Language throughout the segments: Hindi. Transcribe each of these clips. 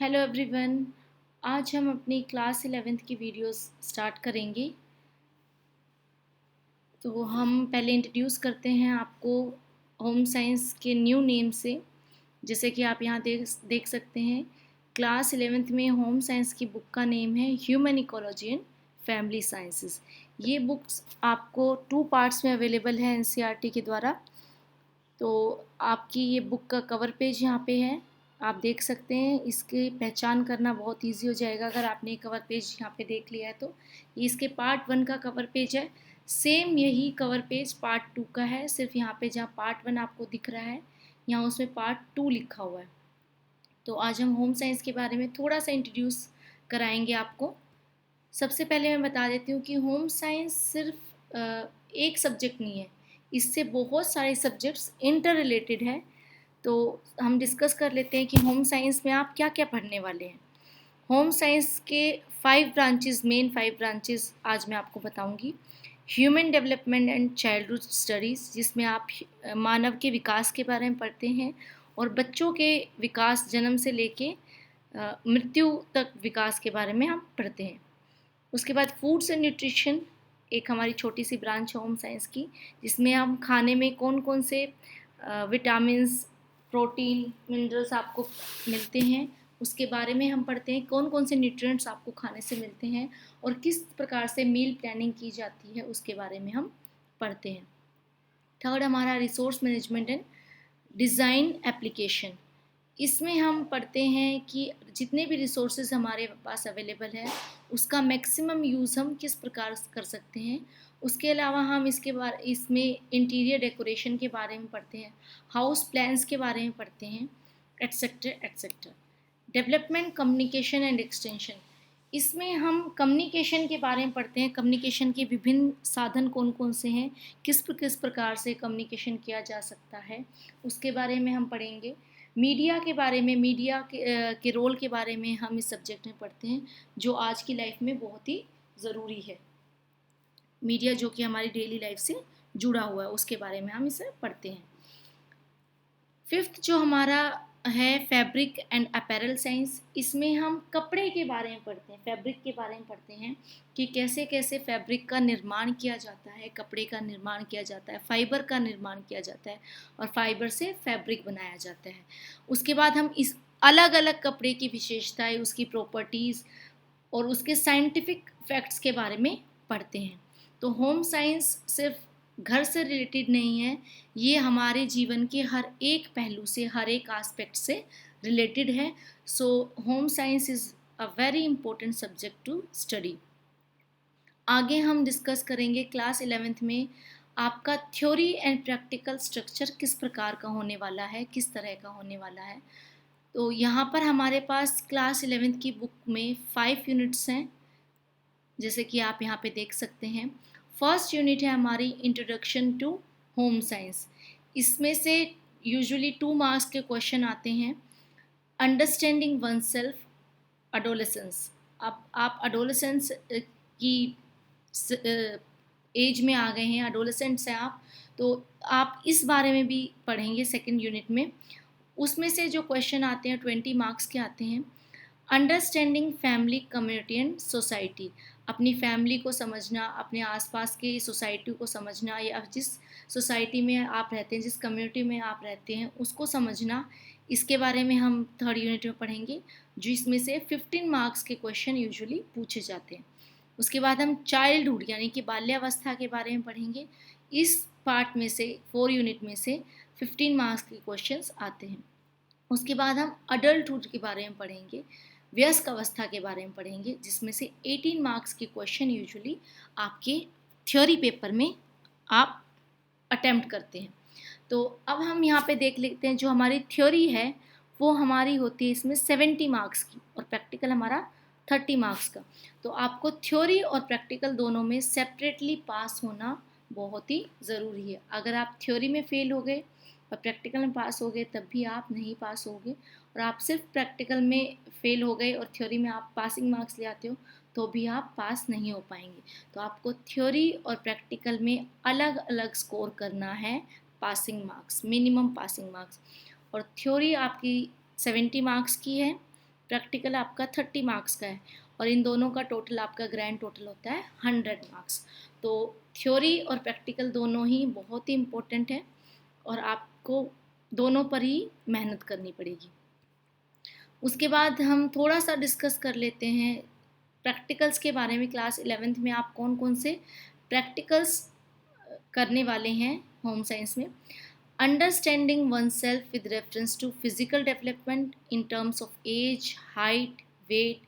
Hello everyone. आज हम अपनी क्लास 11th की वीडियोस स्टार्ट करेंगे। तो हम पहले इंट्रोड्यूस करते हैं आपको होम साइंस के न्यू नेम से। जैसे कि आप यहाँ देख सकते हैं, क्लास 11th में होम साइंस की बुक का नेम है human ecology and family sciences. ये बुक्स आपको 2 पार्ट्स में अवेलेबल है एनसीईआरटी के द्वारा। तो आपकी ये बुक का कवर पेज यहाँ पे है, आप देख सकते हैं। इसकी पहचान करना बहुत इजी हो जाएगा अगर आपने कवर पेज यहाँ पे देख लिया है तो। ये इसके पार्ट 1 का कवर पेज है। सेम यही कवर पेज पार्ट 2 का है, सिर्फ यहाँ पे जहाँ पार्ट 1 आपको दिख रहा है, यहाँ उसमें पार्ट 2 लिखा हुआ है। तो आज हम होम साइंस के बारे में थोड़ा सा इंट्रोड्यूस कराएंगे आपको। सबसे पहले मैं बता देती हूँ कि होम साइंस सिर्फ एक सब्जेक्ट नहीं है, इससे बहुत सारे सब्जेक्ट्स इंटर रिलेटेड है। तो हम डिस्कस कर लेते हैं कि होम साइंस में आप क्या क्या पढ़ने वाले हैं। होम साइंस के 5 ब्रांचेस, मेन 5 ब्रांचेस आज मैं आपको बताऊंगी। Human development and childhood studies, जिसमें आप मानव के विकास के बारे में पढ़ते हैं और बच्चों के विकास, जन्म से लेके मृत्यु तक विकास के बारे में हम पढ़ते हैं। उसके बाद फूड्स एंड न्यूट्रिशन, एक हमारी छोटी सी ब्रांच है होम साइंस की, जिसमें हम खाने में कौन कौन से विटामिन्स, प्रोटीन, मिनरल्स आपको मिलते हैं उसके बारे में हम पढ़ते हैं। कौन कौन से न्यूट्रिएंट्स आपको खाने से मिलते हैं और किस प्रकार से मील प्लानिंग की जाती है उसके बारे में हम पढ़ते हैं। थर्ड हमारा resource management and design application. इसमें हम पढ़ते हैं कि जितने भी रिसोर्सेज हमारे पास अवेलेबल है उसका मैक्सिमम यूज़ हम किस प्रकार कर सकते हैं। उसके अलावा हम इसमें इंटीरियर डेकोरेशन के बारे में पढ़ते हैं, हाउस प्लान्स के बारे में पढ़ते हैं, etcetera etcetera. Development, communication and extension, इसमें हम कम्युनिकेशन के बारे में पढ़ते हैं। कम्युनिकेशन के विभिन्न साधन कौन कौन से हैं, किस प्रकार से कम्युनिकेशन किया जा सकता है, उसके बारे में हम पढ़ेंगे। मीडिया के बारे में, मीडिया के रोल के बारे में हम इस सब्जेक्ट में पढ़ते हैं, जो आज की लाइफ में बहुत ही ज़रूरी है। मीडिया जो कि हमारी डेली लाइफ से जुड़ा हुआ है, उसके बारे में हम इसे पढ़ते हैं। फिफ्थ जो हमारा है फैब्रिक एंड अपैरल साइंस, इसमें हम कपड़े के बारे में पढ़ते हैं, फैब्रिक के बारे में पढ़ते हैं कि कैसे कैसे फैब्रिक का निर्माण किया जाता है, कपड़े का निर्माण किया जाता है, फाइबर का निर्माण किया जाता है और फाइबर से फैब्रिक बनाया जाता है। उसके बाद हम इस अलग अलग कपड़े की विशेषताएं, उसकी प्रॉपर्टीज़ और उसके साइंटिफिक फैक्ट्स के बारे में पढ़ते हैं। तो होम साइंस सिर्फ घर से रिलेटेड नहीं है, ये हमारे जीवन के हर एक पहलू से, हर एक आस्पेक्ट से रिलेटेड है। So home science is a very important subject to study. आगे हम डिस्कस करेंगे क्लास 11th में आपका थ्योरी एंड प्रैक्टिकल स्ट्रक्चर किस प्रकार का होने वाला है, किस तरह का होने वाला है। तो यहाँ पर हमारे पास क्लास 11th की बुक में 5 यूनिट्स हैं, जैसे कि आप यहाँ पे देख सकते हैं। फर्स्ट यूनिट है हमारी इंट्रोडक्शन टू होम साइंस। इसमें से यूजुअली 2 मार्क्स के क्वेश्चन आते हैं। Understanding one self, adolescence. अब आप अडोलेसेंस की एज में आ गए हैं, अडोलेसेंट्स हैं आप, तो आप इस बारे में भी पढ़ेंगे सेकेंड यूनिट में। उसमें से जो क्वेश्चन आते हैं 20 मार्क्स के आते हैं। Understanding family, community and society, अपनी फैमिली को समझना, अपने आसपास की सोसाइटी को समझना, या जिस सोसाइटी में आप रहते हैं, जिस कम्युनिटी में आप रहते हैं उसको समझना, इसके बारे में हम थर्ड यूनिट में पढ़ेंगे, जो इसमें से 15 मार्क्स के क्वेश्चन यूजुअली पूछे जाते हैं। उसके बाद हम चाइल्डहुड यानी कि बाल्यावस्था के बारे में पढ़ेंगे। इस पार्ट में से 4 यूनिट में से 15 मार्क्स के क्वेश्चंस आते हैं। उसके बाद हम अडल्टहुड के बारे में पढ़ेंगे, वयस्क अवस्था के बारे में पढ़ेंगे, जिसमें से 18 मार्क्स के क्वेश्चन यूजुअली आपके थ्योरी पेपर में आप अटेम्प्ट करते हैं। तो अब हम यहाँ पे देख लेते हैं, जो हमारी थ्योरी है वो हमारी होती है इसमें 70 मार्क्स की और प्रैक्टिकल हमारा 30 मार्क्स का। तो आपको थ्योरी और प्रैक्टिकल दोनों में सेपरेटली पास होना बहुत ही ज़रूरी है। अगर आप थ्योरी में फेल हो गए और प्रैक्टिकल में पास हो गए तब भी आप नहीं पास होगे, और आप सिर्फ प्रैक्टिकल में फेल हो गए और थ्योरी में आप पासिंग मार्क्स ले आते हो तो भी आप पास नहीं हो पाएंगे। तो आपको थ्योरी और प्रैक्टिकल में अलग अलग स्कोर करना है, passing marks, minimum passing marks. और थ्योरी आपकी 70 मार्क्स की है प्रैक्टिकल आपका 30 मार्क्स का है, और इन दोनों का टोटल आपका ग्रैंड टोटल होता है 100 मार्क्स। तो थ्योरी और प्रैक्टिकल दोनों ही बहुत ही इम्पोर्टेंट है, और आपको दोनों पर ही मेहनत करनी पड़ेगी। उसके बाद हम थोड़ा सा डिस्कस कर लेते हैं प्रैक्टिकल्स के बारे में। क्लास 11th में आप कौन कौन से प्रैक्टिकल्स करने वाले हैं होम साइंस में। Understanding oneself with reference to physical development in terms of age, height, weight,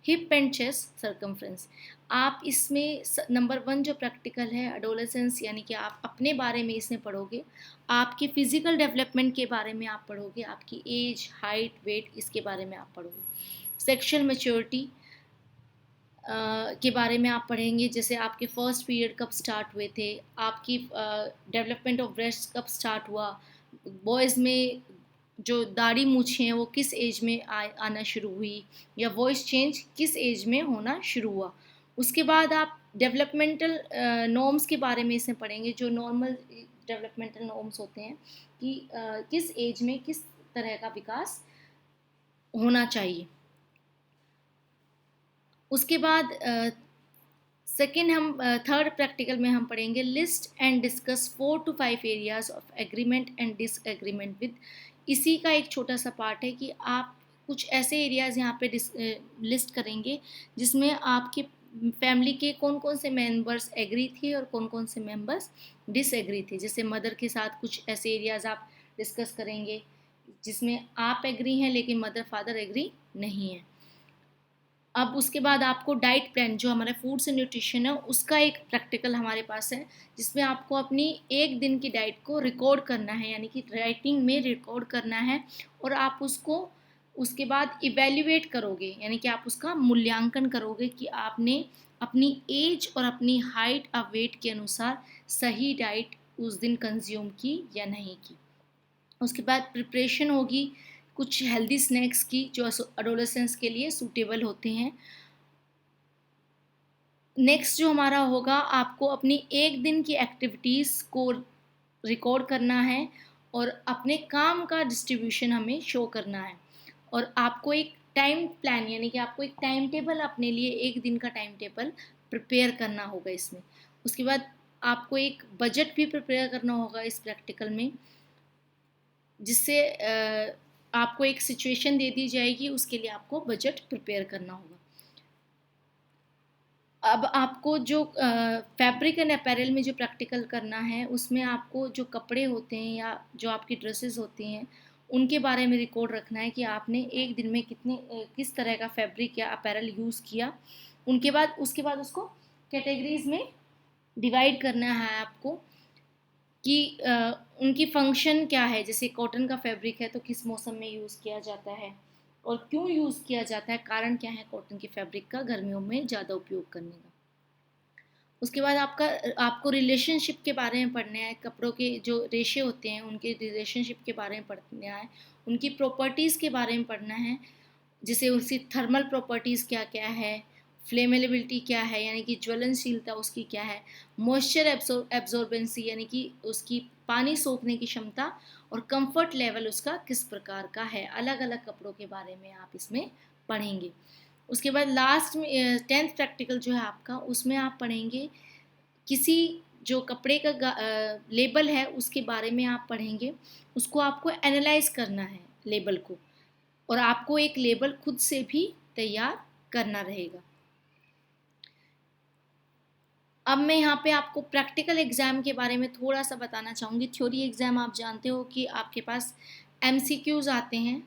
hip and chest circumference. आप इसमें नंबर 1 जो प्रैक्टिकल है एडोलेसेंस, यानी कि आप अपने बारे में इसमें पढ़ोगे, आपके फिजिकल डेवलपमेंट के बारे में आप पढ़ोगे, आपकी एज, हाइट, वेट, इसके बारे में आप पढ़ोगे। सेक्शुअल मैच्योरिटी के बारे में आप पढ़ेंगे, जैसे आपके फर्स्ट पीरियड कब स्टार्ट हुए थे, आपकी डेवलपमेंट ऑफ ब्रेस्ट कब स्टार्ट हुआ, बॉयज़ में जो दाढ़ी मूछें हैं वो किस एज में आना शुरू हुई, या वॉइस चेंज किस एज में होना शुरू हुआ। उसके बाद आप डेवलपमेंटल नॉर्म्स के बारे में इसमें पढ़ेंगे, जो नॉर्मल डेवलपमेंटल नॉर्म्स होते हैं कि किस एज में किस तरह का विकास होना चाहिए। उसके बाद सेकेंड हम थर्ड प्रैक्टिकल में हम पढ़ेंगे list and discuss 4 to 5 areas of agreement and disagreement with. इसी का एक छोटा सा पार्ट है कि आप कुछ ऐसे एरियाज यहाँ पे लिस्ट करेंगे जिसमें आपके फैमिली के कौन कौन से मेंबर्स एग्री थे और कौन कौन से मेंबर्स डिसएग्री थे। जैसे मदर के साथ कुछ ऐसे एरियाज आप डिस्कस करेंगे जिसमें आप एग्री हैं लेकिन मदर फादर एग्री नहीं है। अब उसके बाद आपको डाइट प्लान, जो हमारा फूड से न्यूट्रिशन है, उसका एक प्रैक्टिकल हमारे पास है, जिसमें आपको अपनी एक दिन की डाइट को रिकॉर्ड करना है, यानी कि राइटिंग में रिकॉर्ड करना है, और आप उसको उसके बाद इवेल्युएट करोगे, यानी कि आप उसका मूल्यांकन करोगे कि आपने अपनी एज और अपनी हाइट और वेट के अनुसार सही डाइट उस दिन कंज्यूम की या नहीं की। उसके बाद प्रिपरेशन होगी कुछ हेल्दी स्नैक्स की जो एडोलेसेंस के लिए सूटेबल होते हैं। नेक्स्ट जो हमारा होगा, आपको अपनी एक दिन की एक्टिविटीज़ को रिकॉर्ड करना है और अपने काम का डिस्ट्रीब्यूशन हमें शो करना है, और आपको एक टाइम प्लान, यानी कि आपको एक टाइम टेबल अपने लिए एक दिन का टाइम टेबल प्रिपेयर करना होगा इसमें। उसके बाद आपको एक बजट भी प्रिपेयर करना होगा इस प्रैक्टिकल में, जिससे आपको एक सिचुएशन दे दी जाएगी, उसके लिए आपको बजट प्रिपेयर करना होगा। अब आपको जो फैब्रिक एंड अपैरल में जो प्रैक्टिकल करना है, उसमें आपको जो कपड़े होते हैं या जो आपकी ड्रेसेस होती हैं उनके बारे में रिकॉर्ड रखना है कि आपने एक दिन में किस तरह का फैब्रिक या अपैरल यूज़ किया। उसके बाद उसको कैटेगरीज में डिवाइड करना है आपको कि उनकी फंक्शन क्या है। जैसे कॉटन का फैब्रिक है तो किस मौसम में यूज़ किया जाता है और क्यों यूज़ किया जाता है, कारण क्या है कॉटन के फैब्रिक का गर्मियों में ज़्यादा उपयोग करने का। उसके बाद आपको रिलेशनशिप के बारे में पढ़ना है, कपड़ों के जो रेशे होते हैं उनके रिलेशनशिप के बारे में पढ़ना है, उनकी प्रॉपर्टीज़ के बारे में पढ़ना है, जैसे उसकी थर्मल प्रॉपर्टीज़ क्या क्या है, फ्लेमेबिलिटी क्या है यानी कि ज्वलनशीलता उसकी क्या है, मॉइस्चर एब्जॉर्बेंसी यानी कि उसकी पानी सोखने की क्षमता, और कंफर्ट लेवल उसका किस प्रकार का है। अलग अलग कपड़ों के बारे में आप इसमें पढ़ेंगे। उसके बाद लास्ट में 10th प्रैक्टिकल जो है आपका, उसमें आप पढ़ेंगे किसी जो कपड़े का लेबल है उसके बारे में आप पढ़ेंगे, उसको आपको एनालाइज करना है लेबल को, और आपको एक लेबल खुद से भी तैयार करना रहेगा। अब मैं यहाँ पे आपको प्रैक्टिकल एग्ज़ाम के बारे में थोड़ा सा बताना चाहूँगी। थ्योरी एग्ज़ाम आप जानते हो कि आपके पास MCQs आते हैं,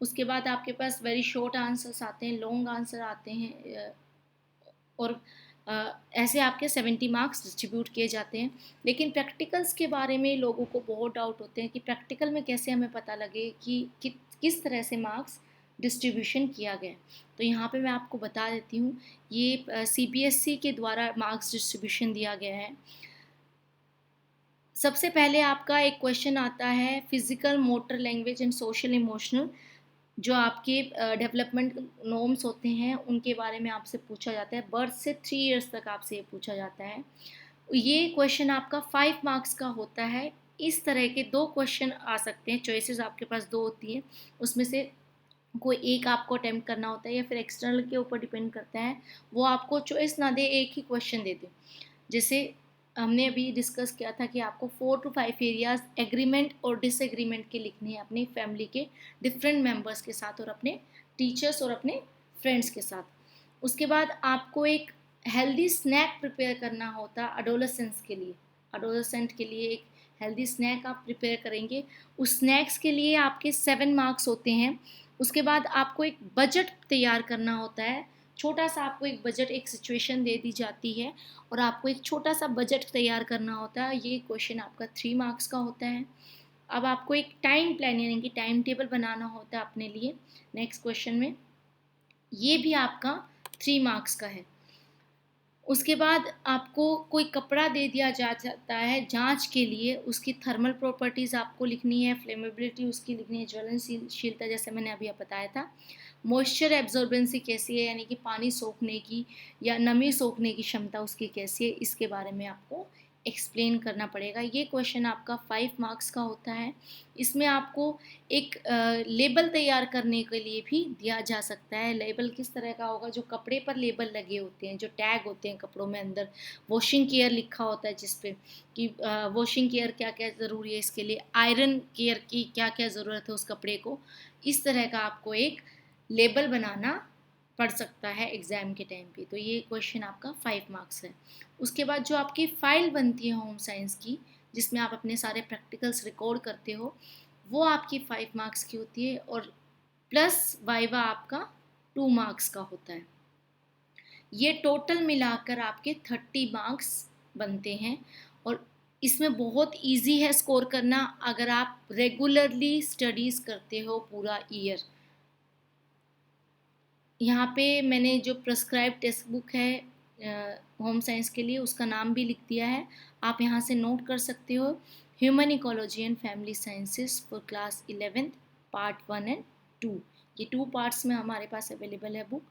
उसके बाद आपके पास वेरी शॉर्ट आंसर्स आते हैं, लॉन्ग आंसर आते हैं, और ऐसे आपके 70 मार्क्स डिस्ट्रीब्यूट किए जाते हैं। लेकिन प्रैक्टिकल्स के बारे में लोगों को बहुत डाउट होते हैं कि प्रैक्टिकल में कैसे हमें पता लगे कि किस तरह से मार्क्स डिस्ट्रीब्यूशन किया गया। तो यहाँ पे मैं आपको बता देती हूँ, ये CBSE के द्वारा मार्क्स डिस्ट्रीब्यूशन दिया गया है। सबसे पहले आपका एक क्वेश्चन आता है physical, motor, language and social emotional, जो आपके डेवलपमेंट नॉर्म्स होते हैं उनके बारे में आपसे पूछा जाता है। बर्थ से 3 इयर्स तक आपसे ये पूछा जाता है। ये क्वेश्चन आपका 5 मार्क्स का होता है। इस तरह के 2 क्वेश्चन आ सकते हैं, चॉइसेस आपके पास 2 होती हैं, उसमें से कोई एक आपको अटेम्प्ट करना होता है या फिर एक्सटर्नल के ऊपर डिपेंड करता है, वो आपको चॉइस ना दे, एक ही क्वेश्चन दे दे। जैसे हमने अभी डिस्कस किया था कि आपको 4 to 5 एरियाज एग्रीमेंट और डिसएग्रीमेंट के लिखने हैं अपनी फैमिली के डिफरेंट मेंबर्स के साथ और अपने टीचर्स और अपने फ्रेंड्स के साथ। उसके बाद आपको एक हेल्दी स्नैक प्रिपेयर करना होता है अडोलेसेंस के लिए। अडोलेसेंट के लिए एक हेल्दी स्नैक आप प्रिपेयर करेंगे। उस स्नैक्स के लिए आपके 7 मार्क्स होते हैं। उसके बाद आपको एक बजट तैयार करना होता है। छोटा सा आपको एक बजट, एक सिचुएशन दे दी जाती है और आपको एक छोटा सा बजट तैयार करना होता है। ये क्वेश्चन आपका 3 मार्क्स का होता है। अब आपको एक टाइम प्लान यानी कि टाइम टेबल बनाना होता है अपने लिए नेक्स्ट क्वेश्चन में, ये भी आपका 3 मार्क्स का है। उसके बाद आपको कोई कपड़ा दे दिया जाता है जांच के लिए, उसकी थर्मल प्रॉपर्टीज़ आपको लिखनी है, फ्लेमेबिलिटी उसकी लिखनी है, ज्वलनशीलता जैसे मैंने अभी बताया था, मॉइस्चर एब्जॉर्बेंसी कैसी है यानी कि पानी सोखने की या नमी सोखने की क्षमता उसकी कैसी है, इसके बारे में आपको एक्सप्लेन करना पड़ेगा। ये क्वेश्चन आपका 5 मार्क्स का होता है। इसमें आपको एक लेबल तैयार करने के लिए भी दिया जा सकता है। लेबल किस तरह का होगा, जो कपड़े पर लेबल लगे होते हैं, जो टैग होते हैं कपड़ों में, अंदर वॉशिंग केयर लिखा होता है जिस पे कि वॉशिंग केयर क्या क्या ज़रूरी है इसके लिए, आयरन केयर की क्या क्या ज़रूरत है उस कपड़े को। इस तरह का आपको एक लेबल बनाना पड़ सकता है एग्ज़ाम के टाइम पे। तो ये क्वेश्चन आपका 5 मार्क्स है। उसके बाद जो आपकी फ़ाइल बनती है होम साइंस की, जिसमें आप अपने सारे प्रैक्टिकल्स रिकॉर्ड करते हो, वो आपकी 5 मार्क्स की होती है और प्लस वाइवा आपका 2 मार्क्स का होता है। ये टोटल मिलाकर आपके 30 मार्क्स बनते हैं और इसमें बहुत इजी है स्कोर करना अगर आप रेगुलरली स्टडीज़ करते हो पूरा ईयर। यहाँ पे मैंने जो प्रेस्क्राइब टेक्स्ट बुक है होम साइंस के लिए उसका नाम भी लिख दिया है, आप यहाँ से नोट कर सकते हो। Human ecology and family sciences for class 11 part 1 and 2, ये 2 पार्ट्स में हमारे पास अवेलेबल है बुक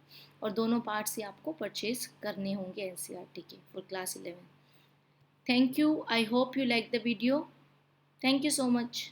और दोनों पार्ट्स ही आपको परचेज करने होंगे एनसीईआरटी के for class 11। Thank you, I hope you like the video. Thank you so much.